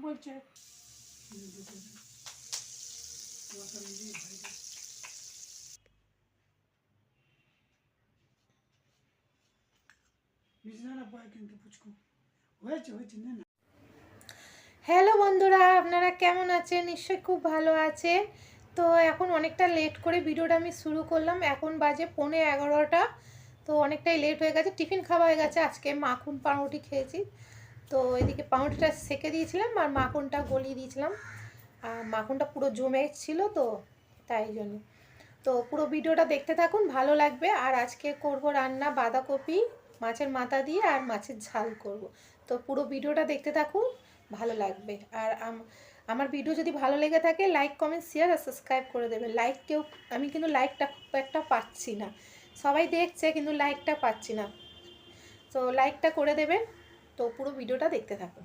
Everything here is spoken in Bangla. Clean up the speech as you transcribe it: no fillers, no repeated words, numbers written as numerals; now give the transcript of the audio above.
বলছে হ্যালো বন্ধুরা, আপনারা কেমন আছেন? নিশ্চয়ই খুব ভালো আছে। তো এখন অনেকটা লেট করে ভিডিওটা আমি শুরু করলাম। এখন বাজে 11:15। তো অনেকটাই লেট হয়ে গেছে, টিফিন খাওয়া হয়ে গেছে। আজকে মাখন পাউরুটি খেয়েছি। তো এদিকে পাউরুটিটা সেঁকে দিয়েছিলাম আর মাখনটা গলিয়ে দিয়েছিলাম। আর মাখনটা পুরো জমে ছিল, তো তাই জন্য। তো পুরো ভিডিওটা দেখতে থাকুন, ভালো লাগবে। আর আজকে করব রান্না বাঁধাকপি মাছের মাথা দিয়ে আর মাছের ঝাল করব। তো পুরো ভিডিওটা দেখতে থাকুন, ভালো লাগবে। আর আমার ভিডিও যদি ভালো লেগে থাকে লাইক কমেন্ট শেয়ার আর সাবস্ক্রাইব করে দেবে। আমি কিন্তু লাইকটা খুব একটা পাচ্ছি না, সবাই দেখছে কিন্তু লাইকটা পাচ্ছি না। তো লাইকটা করে দেবেন। তো পুরো ভিডিওটা দেখতে থাকুন।